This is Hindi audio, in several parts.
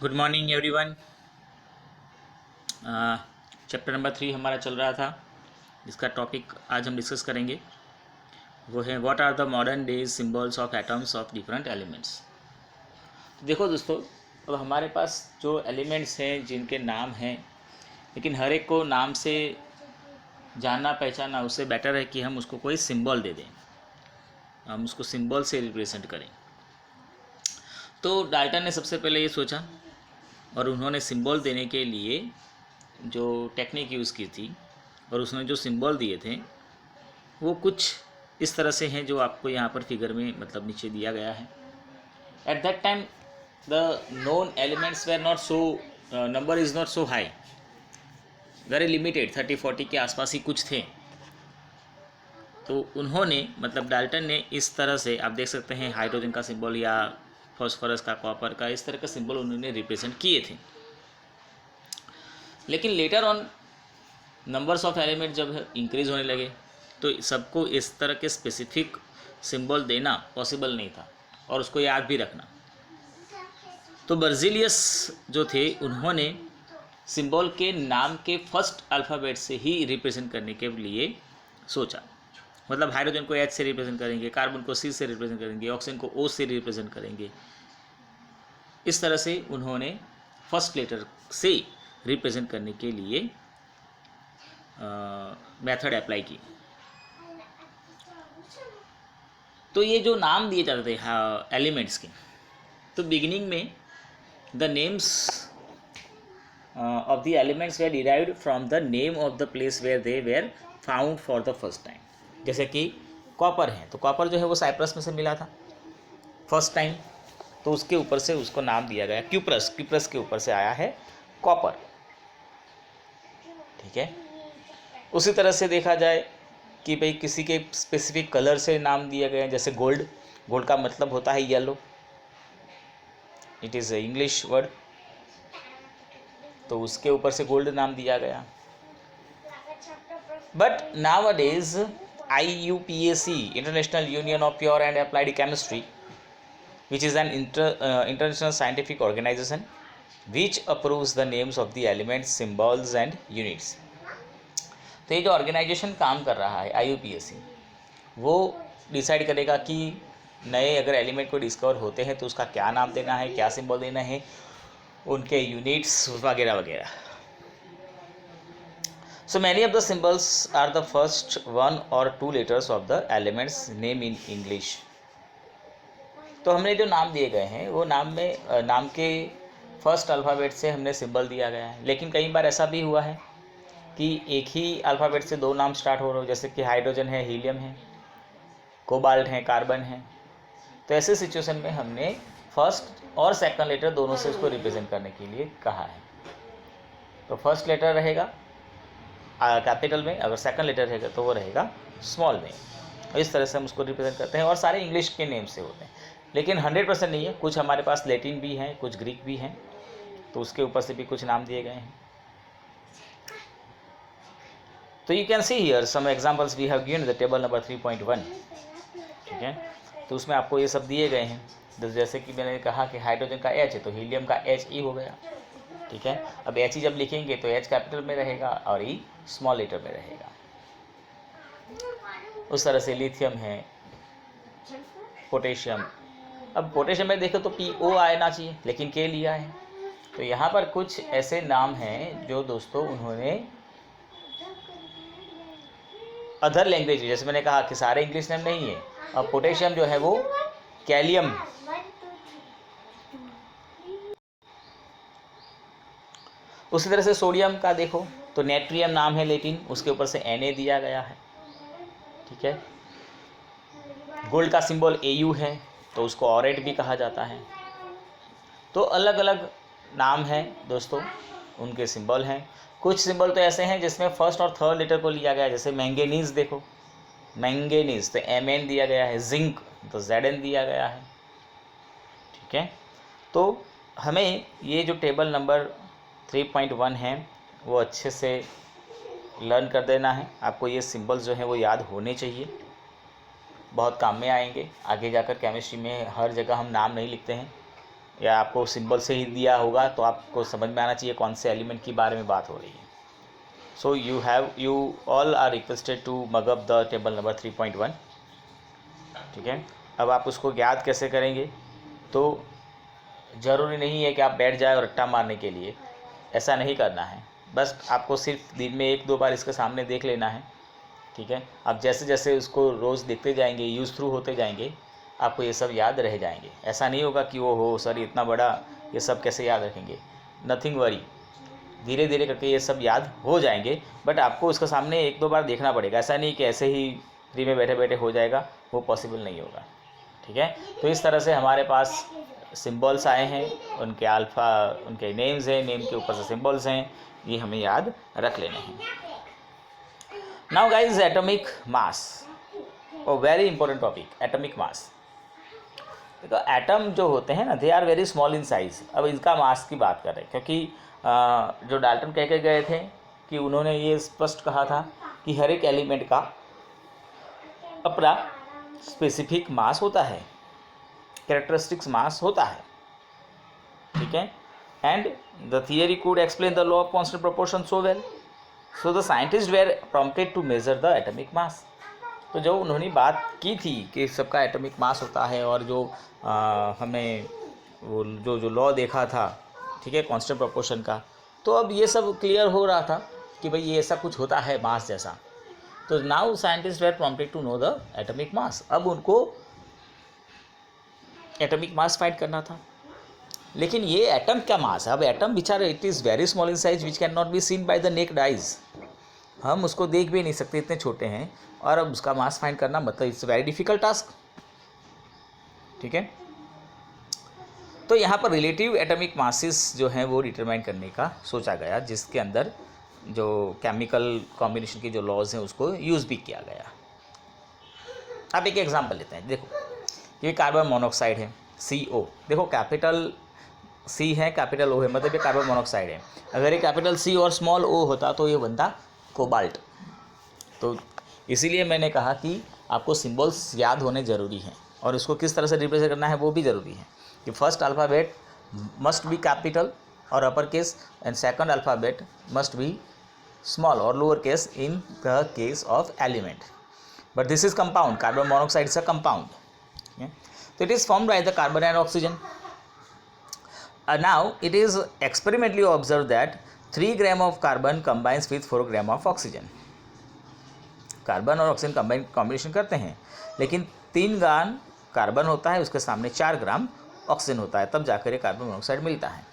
Good morning everyone. Chapter number 3 हमारा चल रहा था, जिसका टॉपिक आज हम डिस्कस करेंगे वो है what are the modern days symbols of atoms of different elements. तो देखो दोस्तों, अब हमारे पास जो एलिमेंट्स हैं जिनके नाम हैं, लेकिन हर एक को नाम से जानना पहचानना उससे बेटर है कि हम उसको कोई सिंबल दे दें, हम उसको सिंबल से रिप्रेजेंट करें। तो डाल्टन ने सबसे पहले ये सोचा और उन्होंने सिंबल देने के लिए जो टेक्निक यूज़ की थी और उसने जो सिंबल दिए थे वो कुछ इस तरह से हैं जो आपको यहाँ पर फिगर में मतलब नीचे दिया गया है। At that time the known elements were not so, number is not so high, very limited, 30-40 के आसपास ही कुछ थे। तो उन्होंने मतलब डाल्टन ने इस तरह से, आप देख सकते हैं हाइड्रोजन का सिंबल या फॉस्फोरस का, कॉपर का, इस तरह का सिंबल उन्होंने रिप्रेजेंट किए थे। लेकिन later on numbers of element जब इंक्रीज होने लगे तो सबको इस तरह के स्पेसिफिक सिंबल देना पॉसिबल नहीं था और उसको याद भी रखना। तो बर्जिलियस जो थे उन्होंने सिंबल के नाम के फर्स्ट अल्फ़ाबेट से ही रिप्रेजेंट करने के लिए सोचा। मतलब हाइड्रोजन को H से रिप्रेजेंट करेंगे, कार्बन को C से रिप्रेजेंट करेंगे, ऑक्सीजन को O से रिप्रेजेंट करेंगे। इस तरह से उन्होंने फर्स्ट लेटर से रिप्रेजेंट करने के लिए मेथड अप्लाई की। तो ये जो नाम दिए जाते थे एलिमेंट्स के, तो बिगिनिंग में the names of the elements were derived from the name of the place where they were found for the first time. जैसे कि कॉपर है, तो कॉपर जो है वो साइप्रस में से मिला था फर्स्ट टाइम, तो उसके ऊपर से उसको नाम दिया गया क्यूप्रस। क्यूप्रस के ऊपर से आया है कॉपर, ठीक है। उसी तरह से देखा जाए कि भाई किसी के स्पेसिफिक कलर से नाम दिया गया, जैसे गोल्ड। गोल्ड का मतलब होता है yellow, it is English word, तो उसके ऊपर से गोल्ड नाम दिया गया। बट नाउ अडेज IUPAC, international union of pure and applied chemistry, which is an international scientific organization which approves the names of the elements, symbols and units. तो ये जो ऑर्गेनाइजेशन काम कर रहा है IUPAC, वो डिसाइड करेगा कि नए अगर एलिमेंट को डिस्कवर होते हैं तो उसका क्या नाम देना है, क्या सिंबल देना है, उनके यूनिट्स वगैरह वगैरह। So many of the symbols are the first 1 or 2 letters of the element's name in English. तो हमने जो नाम दिए गए हैं वो नाम के फर्स्ट अल्फ़ाबेट से हमने सिंबल दिया गया है। लेकिन कई बार ऐसा भी हुआ है कि एक ही अल्फ़ाबेट से दो नाम स्टार्ट हो रहे हो, जैसे कि हाइड्रोजन है, हीलियम है, कोबाल्ट है, कार्बन है। तो ऐसे सिचुएशन में हमने फर्स्ट और सेकंड लेटर दोनों से उसको रिप्रेजेंट करने के लिए कहा है। तो फर्स्ट लेटर रहेगा कैपिटल में, अगर सेकंड लेटर रहेगा तो वो रहेगा स्मॉल में। इस तरह से हम उसको रिप्रेजेंट करते हैं और सारे इंग्लिश के नेम से होते हैं। लेकिन 100% नहीं है, कुछ हमारे पास लैटिन भी हैं, कुछ ग्रीक भी हैं, तो उसके ऊपर से भी कुछ नाम दिए गए हैं। तो you can see here some examples we have given the table number 3.1, ठीक है। तो उसमें आपको ये सब दिए गए हैं। जैसे कि मैंने कहा कि हाइड्रोजन का H है तो हीलियम का HE हो गया, ठीक है। अब HE जब लिखेंगे तो H कैपिटल में रहेगा और E स्मॉल लेटर में रहेगा। उस तरह से लिथियम है, पोटेशियम। अब पोटेशियम में देखो तो PO आना चाहिए, लेकिन K लिया है। तो यहाँ पर कुछ ऐसे नाम हैं जो दोस्तों उन्होंने अदर लैंग्वेज, जैसे मैंने कहा कि सारे इंग्लिश नेम नहीं है। अब पोटेशियम जो है वो कैलियम, उसी तरह से सोडियम का देखो तो नेट्रियम नाम है लेकिन उसके ऊपर से Na दिया गया है, ठीक है। गोल्ड का सिंबल Au है तो उसको ऑरेट भी कहा जाता है। तो अलग अलग नाम हैं दोस्तों, उनके सिंबल हैं। कुछ सिंबल तो ऐसे हैं जिसमें फर्स्ट और थर्ड लेटर को लिया गया है, जैसे मैंगनीज देखो, मैंगनीज तो Mn दिया गया है, जिंक तो Zn दिया गया है, ठीक है। तो हमें ये जो टेबल नंबर 3.1 है वो अच्छे से लर्न कर देना है। आपको ये सिंबल्स जो हैं वो याद होने चाहिए, बहुत काम में आएंगे। आगे जाकर केमिस्ट्री में हर जगह हम नाम नहीं लिखते हैं, या आपको सिंबल से ही दिया होगा तो आपको समझ में आना चाहिए कौन से एलिमेंट की बारे में बात हो रही है। So you all are requested to mug up the table number 3.1, ठीक है। अब आप उसको याद कैसे करेंगे, तो ज़रूरी नहीं है कि आप बैठ जाए और रट्टा मारने के लिए, ऐसा नहीं करना है। बस आपको सिर्फ दिन में 1-2 बार इसके सामने देख लेना है, ठीक है। आप जैसे जैसे उसको रोज़ देखते जाएंगे, यूज़ थ्रू होते जाएंगे, आपको ये सब याद रह जाएंगे। ऐसा नहीं होगा कि वो हो सर इतना बड़ा ये सब कैसे याद रखेंगे, नथिंग वरी, धीरे धीरे करके ये सब याद हो जाएंगे। बट आपको उसके सामने 1-2 बार देखना पड़ेगा, ऐसा नहीं कि ऐसे ही फ्री में बैठे बैठे हो जाएगा, वो पॉसिबल नहीं होगा, ठीक है। तो इस तरह से हमारे पास सिंबल्स आए हैं, उनके अल्फ़ा, उनके नेम्स हैं, नेम के ऊपर से सिंबल्स हैं, ये हमें याद रख लेने हैं। Now guys, atomic mass, oh very important topic, atomic mass. देखो एटम जो होते हैं ना, they are very small in size. अब इनका मास की बात कर रहे हैं, क्योंकि जो डाल्टन कह के गए थे कि उन्होंने ये स्पष्ट कहा था कि हर एक एलिमेंट का अपना स्पेसिफिक मास होता है, कैरेक्टरिस्टिक्स मास होता है, ठीक है। And the theory could explain the law of constant proportion so well, so the scientist were prompted to measure the atomic mass. तो जो उन्होंने बात की थी कि सबका एटॉमिक मास होता है, और जो हमें वो जो लॉ देखा था, ठीक है, कांस्टेंट प्रोपोर्शन का, तो अब ये सब क्लियर हो रहा था कि भाई ये ऐसा कुछ होता है मास जैसा। तो now scientist were prompted to know the atomic mass. अब उनको एटॉमिक मास फाइंड करना था, लेकिन ये एटम क्या मास है। अब एटम बेचारा it is very small in size which can not be seen by the necked eyes, हम उसको देख भी नहीं सकते, इतने छोटे हैं, और अब उसका मास फाइंड करना मतलब इट्स वेरी डिफिकल्ट टास्क, ठीक है। तो यहाँ पर रिलेटिव एटॉमिक मासेस जो हैं वो डिटरमाइन करने का सोचा गया, जिसके अंदर जो केमिकल कॉम्बिनेशन की जो लॉज हैं उसको यूज़ भी किया गया। अब एक एग्जांपल लेते हैं। देखो ये कार्बन मोनोऑक्साइड है, CO। देखो कैपिटल C है, कैपिटल O है, मतलब ये कार्बन मोनोऑक्साइड है। अगर ये कैपिटल C और स्मॉल O होता तो ये बनता कोबाल्ट। तो इसीलिए मैंने कहा कि आपको सिंबल्स याद होने ज़रूरी हैं, और इसको किस तरह से रिप्रेजेंट करना है वो भी ज़रूरी है कि first alphabet must be capital और upper case, and second alphabet must be small और lower case in the case of element. But this is compound, carbon monoxide is a compound, so it is formed by the carbon and oxygen. Now it is experimentally observed that 3 gram of carbon combines with 4 gram of oxygen. Carbon और ऑक्सीजन कॉम्बिनेशन करते हैं, लेकिन 3 ग्राम कार्बन होता है, उसके सामने 4 ग्राम ऑक्सीजन होता है, तब जाकर ये कार्बन मोनोऑक्साइड मिलता है।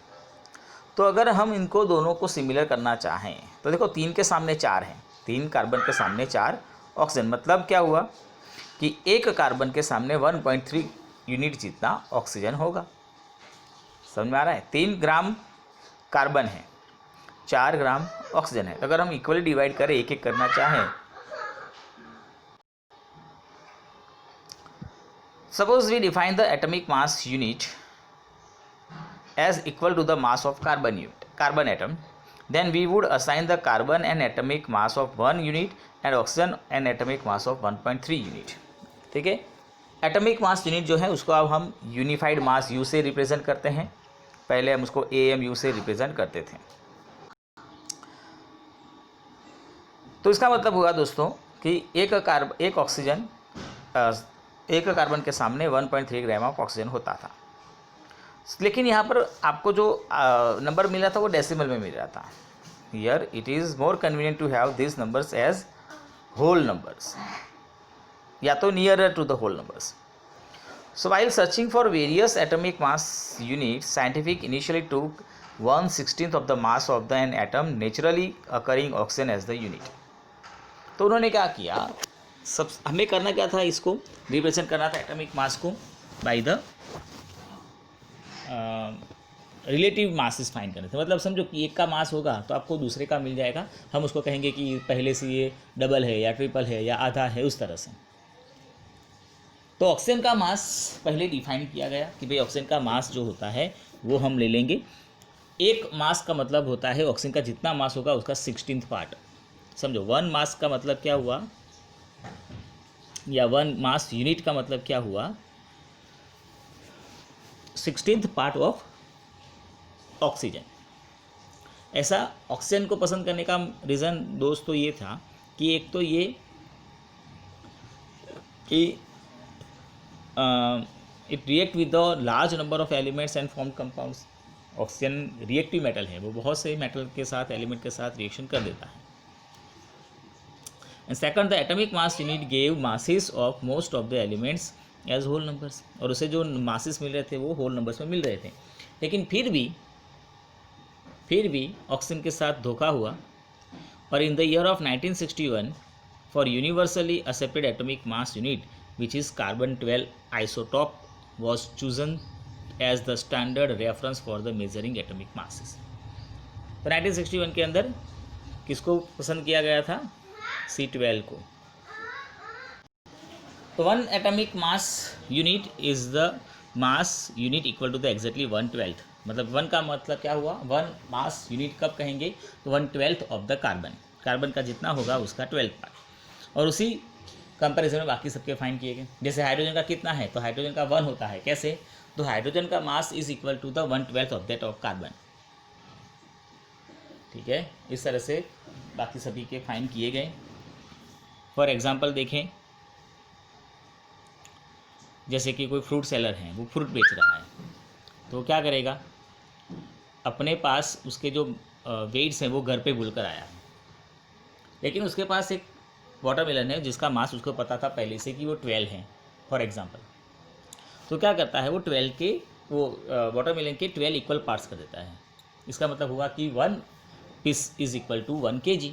तो अगर हम इनको दोनों को सिमिलर करना चाहें तो देखो 3 के सामने 4 है, 3 कार्बन के सामने 4 ऑक्सीजन, मतलब क्या हुआ कि एक कार्बन के सामने 1.3 यूनिट जितना ऑक्सीजन होगा। समझ में आ रहा है। 3 ग्राम कार्बन है, 4 ग्राम ऑक्सीजन है। अगर हम इक्वली डिवाइड करें, एक एक करना चाहें, suppose we define the atomic mass unit as equal to the mass of carbon atom, then we would assign the carbon an atomic mass of 1 unit and oxygen an atomic mass of 1.3 unit, ठीक है। एटॉमिक मास यूनिट जो है उसको अब हम यूनिफाइड मास U से रिप्रेजेंट करते हैं, पहले हम उसको AMU से रिप्रेजेंट करते थे। तो इसका मतलब हुआ दोस्तों कि एक ऑक्सीजन, एक कार्बन के सामने 1.3 ग्राम ऑफ ऑक्सीजन होता था, लेकिन यहाँ पर आपको जो नंबर मिला था वो डेसिमल में मिल रहा था। Here it is more convenient to have this numbers as whole numbers, या तो nearer to the whole numbers. So while searching for various atomic mass unit, scientific initially took 1/16 of the mass of the an atom naturally occurring oxygen as the unit. तो उन्होंने क्या किया, सब हमें करना क्या था, इसको रिप्रेजेंट करना था एटॉमिक मास को by the relative masses find करने थे। मतलब समझो कि एक का मास होगा तो आपको दूसरे का मिल जाएगा, हम उसको कहेंगे कि पहले से ये डबल है या ट्रिपल है या आधा है, उस तरह से। तो ऑक्सीजन का मास पहले डिफाइन किया गया कि भाई ऑक्सीजन का मास जो होता है वो हम ले लेंगे। एक मास का मतलब होता है ऑक्सीजन का जितना मास होगा उसका 16th पार्ट। समझो 1 मास का मतलब क्या हुआ, या 1 मास यूनिट का मतलब क्या हुआ 16th पार्ट ऑफ ऑक्सीजन। ऐसा ऑक्सीजन को पसंद करने का रीज़न दोस्तों ये था कि एक तो ये कि it react with the large number of elements and form compounds. Oxygen reactive metal है, वो बहुत से मेटल के साथ एलिमेंट के साथ रिएक्शन कर देता है। And second, the atomic mass unit gave masses of most of the elements as whole numbers. और उसे जो मासेस मिल रहे थे वो होल नंबर्स में मिल रहे थे, लेकिन फिर भी ऑक्सीजन के साथ धोखा हुआ। और in the year of 1961 for universally accepted atomic mass unit which is carbon 12 isotope was chosen as the standard reference for the measuring atomic masses। तो 1961 के अंदर किसको पसंद किया गया था? C12 को। तो 1 atomic mass unit is the mass unit equal to the exactly 1/12। मतलब 1 का मतलब क्या हुआ? 1 मास यूनिट कब कहेंगे? तो 1/12 ऑफ द कार्बन। कार्बन का जितना होगा उसका 12th पार्ट। और उसी कंपैरिजन में बाकी सबके फाइंड किए गए। जैसे हाइड्रोजन का कितना है? तो हाइड्रोजन का 1 होता है। कैसे? तो हाइड्रोजन का mass is equal to the 1/12 of that of carbon. ठीक है, इस तरह से बाकी सभी के फाइंड किए गए। फॉर एग्जांपल देखें, जैसे कि कोई फ्रूट सेलर है, वो फ्रूट बेच रहा है, तो वो क्या करेगा? अपने पास उसके जो वेट्स हैं वो घर पे भूल कर आया, लेकिन उसके पास एक वाटरमेलन है जिसका मास उसको पता था पहले से कि वो 12 है फॉर एग्जांपल। तो क्या करता है? वो 12 के वो वाटरमेलन के 12 इक्वल पार्ट्स कर देता है। इसका मतलब हुआ कि 1 piece is equal to 1 kg।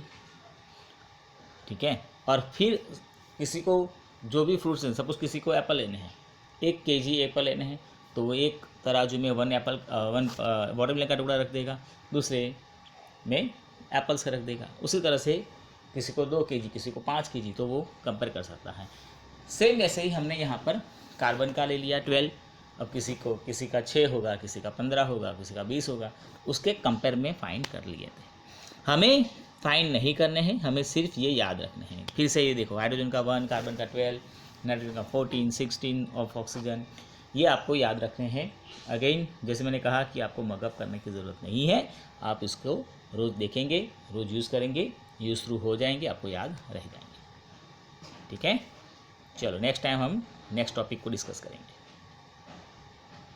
ठीक है, और फिर किसी को जो भी फ्रूट्स हैं, सपोज किसी को एप्पल लेने हैं, 1 kg एप्पल लेने हैं, तो वो एक तराजू में 1 वाटरमेलन का टुकड़ा रख देगा, दूसरे में एप्पल्स का रख देगा। उसी तरह से किसी को 2 kg, किसी को 5 kg, तो वो कंपेयर कर सकता है। सेम वैसे ही हमने यहाँ पर कार्बन का ले लिया 12। अब किसी का 6 होगा, किसी का 15 होगा, किसी का 20 होगा, उसके कंपेयर में फाइंड कर लिए थे। हमें फाइंड नहीं करने हैं, हमें सिर्फ ये याद रखने हैं। फिर से ये देखो, हाइड्रोजन का 1, कार्बन का 12, नाइट्रोजन का 14, 16 ऑफ ऑक्सीजन, ये आपको याद रखने हैं। अगेन जैसे मैंने कहा कि आपको मगअप करने की ज़रूरत नहीं है, आप इसको रोज़ देखेंगे, रोज़ यूज़ करेंगे, यूज़ थ्रू हो जाएंगे, आपको याद रह जाएंगे। ठीक है, चलो नेक्स्ट टाइम हम नेक्स्ट टॉपिक को डिस्कस करेंगे।